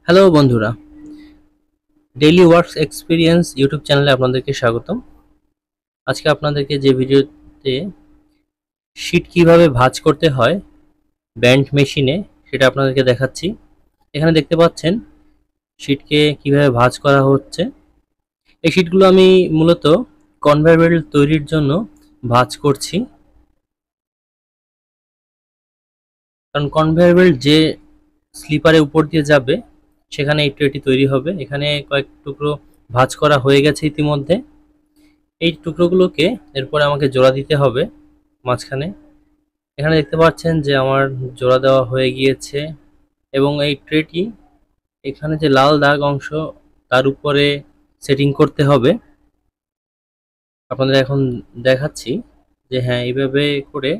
Hello বন্ধুরা, daily works experience YouTube চ্যানেলে আপনাদেরকে স্বাগতম। আজকে আপনাদেরকে যে ভিডিওতে শীট কিভাবে ভাঁজ করতে হয় ব্যান্ড মেশিনে সেটা আপনাদেরকে দেখাচ্ছি। এখানে দেখতে পাচ্ছেন শীটকে কিভাবে ভাঁজ করা হচ্ছে। এই শীটগুলো আমি মূলত কনভেয়র বেল্ট তৈরির জন্য ভাঁজ করছি, কারণ কনভেয়র বেল্ট যে স্লিপারের উপর দিয়ে যাবে সেখানে এই ট্রেটি তৈরি হবে। এখানে কয়েক টুকরো ভাঁজ করা হয়ে গেছে ইতিমধ্যে। এই টুকরোগুলোকে এরপরে আমাকে জোড়া দিতে হবে মাঝখানে। এখানে দেখতে পাচ্ছেন যে আমার জোড়া দেওয়া হয়ে গিয়েছে এবং এই ট্রেটি এখানে যে লাল দাগ অংশ তার উপরে সেটিং করতে হবে। আপনাদের এখন দেখাচ্ছি যে হ্যাঁ, এইভাবে করে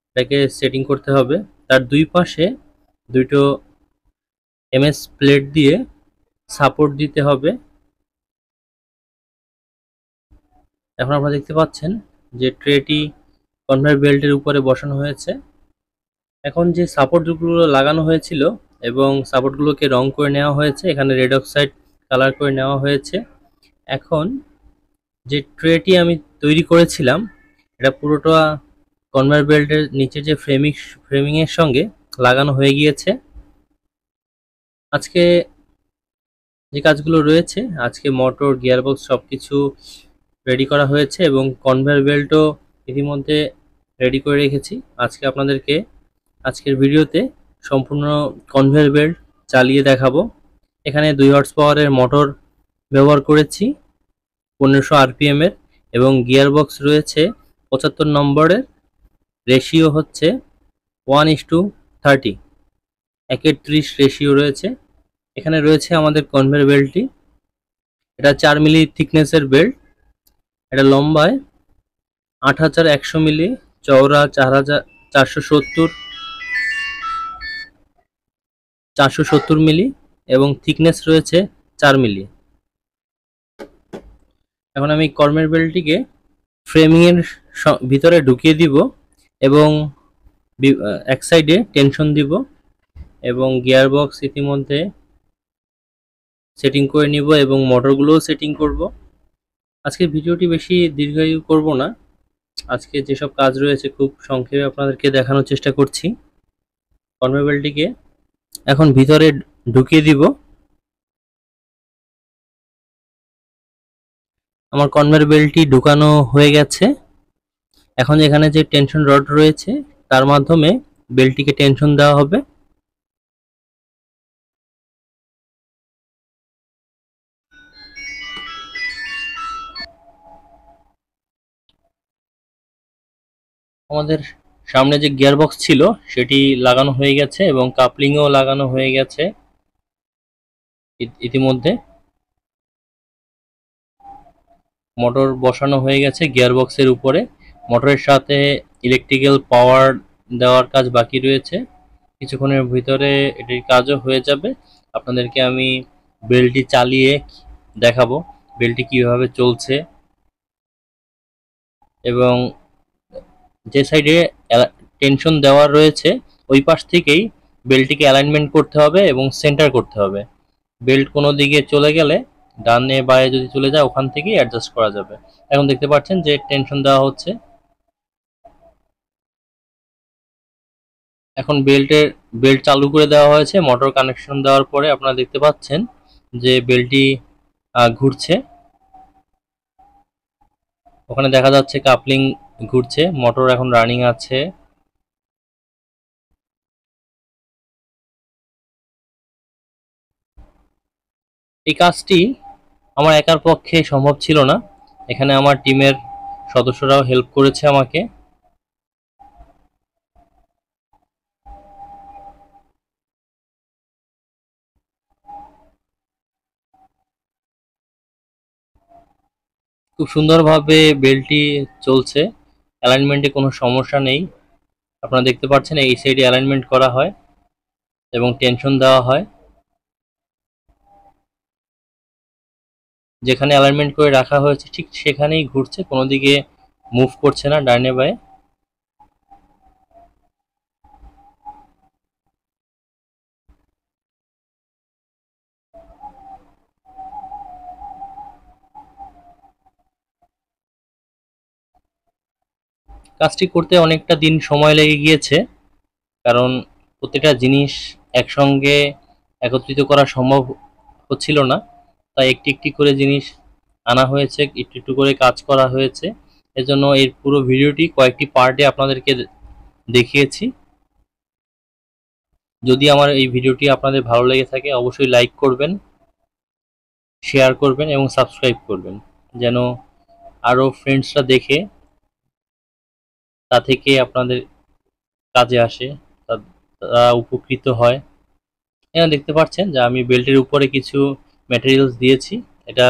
এটাকে সেটিং করতে হবে। তার দুই পাশে দুটো এমএস প্লেট দিয়ে সাপোর্ট দিতে হবে। এখন আপনারা দেখতে পাচ্ছেন যে ট্রেটি কনভেয়র বেল্টের উপরে বসানো হয়েছে। এখন যে সাপোর্টগুলো লাগানো হয়েছিল এবং সাপোর্টগুলোকে রং করে নেওয়া হয়েছে, এখানে রেড অক্সাইড কালার করে নেওয়া হয়েছে। এখন যে ট্রেটি আমি তৈরি করেছিলাম এটা পুরোটা কনভেয়র বেল্টের নিচে যে ফ্রেমিংয়ের সঙ্গে লাগানো হয়ে গিয়েছে। আজকে যে কাজগুলো রয়েছে, আজকে মোটর গিয়ারবক্স সব কিছু রেডি করা হয়েছে এবং কনভেয়র বেল্টও ইতিমধ্যে রেডি করে রেখেছি। আজকে আপনাদেরকে আজকের ভিডিওতে সম্পূর্ণ কনভেয়র বেল্ট চালিয়ে দেখাবো। এখানে 2 হর্স পাওয়ারের মোটর ব্যবহার করেছি 1500 আরপিএম এর এবং গিয়ার বক্স রয়েছে 75 নম্বরের। রেশিও হচ্ছে 1:30, 1:30 রেশিও রয়েছে। এখানে রয়েছে আমাদের কনভেয়র বেল্টটি। এটা 4 মিলি থিকনেসের বেল্ট। এটা লম্বায় 8100 মিলি, চওড়া 470 মিলি এবং থিকনেস রয়েছে 4 মিলি। এখন আমি কনভেয়র বেল্টটিকে ফ্রেমিং এর ভিতরে ঢুকিয়ে দিব এবং এক সাইডে টেনশন দিব এবং গিয়ার বক্স ইতিমধ্যে সেটিং করে নিব এবং মোটরগুলোও সেটিং করব। আজকের ভিডিওটি বেশি দীর্ঘায়ু করব না। আজকে যেসব কাজ রয়েছে খুব সংক্ষেপে আপনাদেরকে দেখানোর চেষ্টা করছি। কনভেয়র বেল্টটিকে এখন ভিতরে ঢুকিয়ে দিব। আমার কনভেয়র বেল্টটি ঢুকানো হয়ে গেছে। এখন এখানে যে টেনশন রড রয়েছে তার মাধ্যমে বেল্টটিকে টেনশন দেওয়া হবে। আমাদের সামনে যে গিয়ার বক্স ছিল সেটি লাগানো হয়ে গেছে এবং কাপলিংও লাগানো হয়ে গেছে ইতিমধ্যে। মোটর বসানো হয়ে গেছে গিয়ার বক্সের উপরে। মোটরের সাথে ইলেকট্রিক্যাল পাওয়ার দেওয়ার কাজ বাকি রয়েছে। কিছুক্ষণের ভিতরে এটির কাজও হয়ে যাবে। আপনাদেরকে আমি বেল্টটি চালিয়ে দেখাবো বেল্টটি কিভাবে চলছে এবং যে সাইডে টেনশন দেওয়া রয়েছে ওই পাশ থেকেই বেল্টটিকে অ্যালাইনমেন্ট করতে হবে এবং সেন্টার করতে হবে। বেল্ট কোনো দিকে চলে গেলে ডানে বায়ে যদি চলে যায় ওখান থেকেই অ্যাডজাস্ট করা যাবে। এখন দেখতে পাচ্ছেন যে টেনশন দেওয়া হচ্ছে। এখন বেল্ট চালু করে দেওয়া হয়েছে। মোটর কানেকশন দেওয়ার পরে আপনারা দেখতে পাচ্ছেন যে বেল্টটি ঘুরছে। ওখানে দেখা যাচ্ছে কাপলিং ঘুরছে, মোটর এখন রানিং আছে। এই কাজটি আমার একার পক্ষে সম্ভব ছিল না, এখানে আমার টিমের সদস্যরাও হেল্প করেছে আমাকে। খুব সুন্দরভাবে বেল্টটি চলছে, অ্যালাইনমেন্টে কোনো সমস্যা নেই। আপনারা দেখতে পাচ্ছেন এই সাইডে অ্যালাইনমেন্ট করা হয় এবং টেনশন দেওয়া হয়। যেখানে অ্যালাইনমেন্ট করে রাখা হয়েছে ঠিক সেখানেই ঘুরছে, কোনো দিকে মুভ করছে না ডাইনে বায়ে। কাজটি করতে অনেকটা দিন সময় লেগে গিয়েছে, কারণ প্রতিটা জিনিস একসঙ্গে একত্রিত করা সম্ভব হচ্ছিল না। তাই একটি একটি করে জিনিস আনা হয়েছে, একটু একটু করে কাজ করা হয়েছে। এজন্য এর পুরো ভিডিওটি কয়েকটি পার্টে আপনাদেরকে দেখিয়েছি। যদি আমার এই ভিডিওটি আপনাদের ভালো লেগে থাকে অবশ্যই লাইক করবেন, শেয়ার করবেন এবং সাবস্ক্রাইব করবেন, যেন আরও ফ্রেন্ডসরা দেখে তা থেকে আপনাদের কাজে আসে, তারা উপকৃত হয়। এখানে দেখতে পাচ্ছেন যে আমি বেল্টের উপরে কিছু ম্যাটেরিয়ালস দিয়েছি, এটা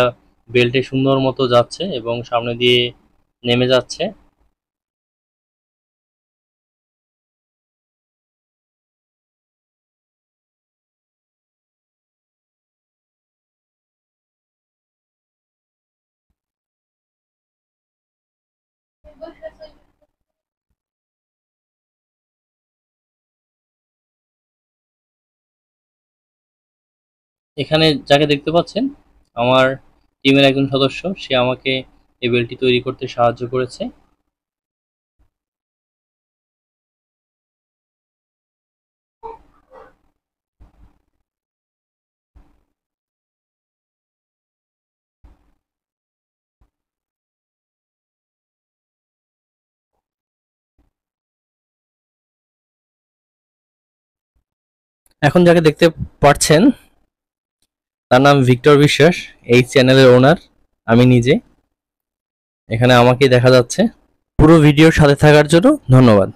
বেল্টে সুন্দর মতো যাচ্ছে এবং সামনে দিয়ে নেমে যাচ্ছে। এখানে যাকে দেখতে পাচ্ছেন আমার টিমের একজন সদস্য, সে আমাকে এই বেল্টটি তৈরি করতে সাহায্য করেছে। এখন যাকে দেখতে পাচ্ছেন তার নাম ভিক্টর বিশ্বাস, এই চ্যানেলের ওনার আমি নিজে। এখানে আমাকেই দেখা যাচ্ছে। পুরো ভিডিওর সাথে থাকার জন্য ধন্যবাদ।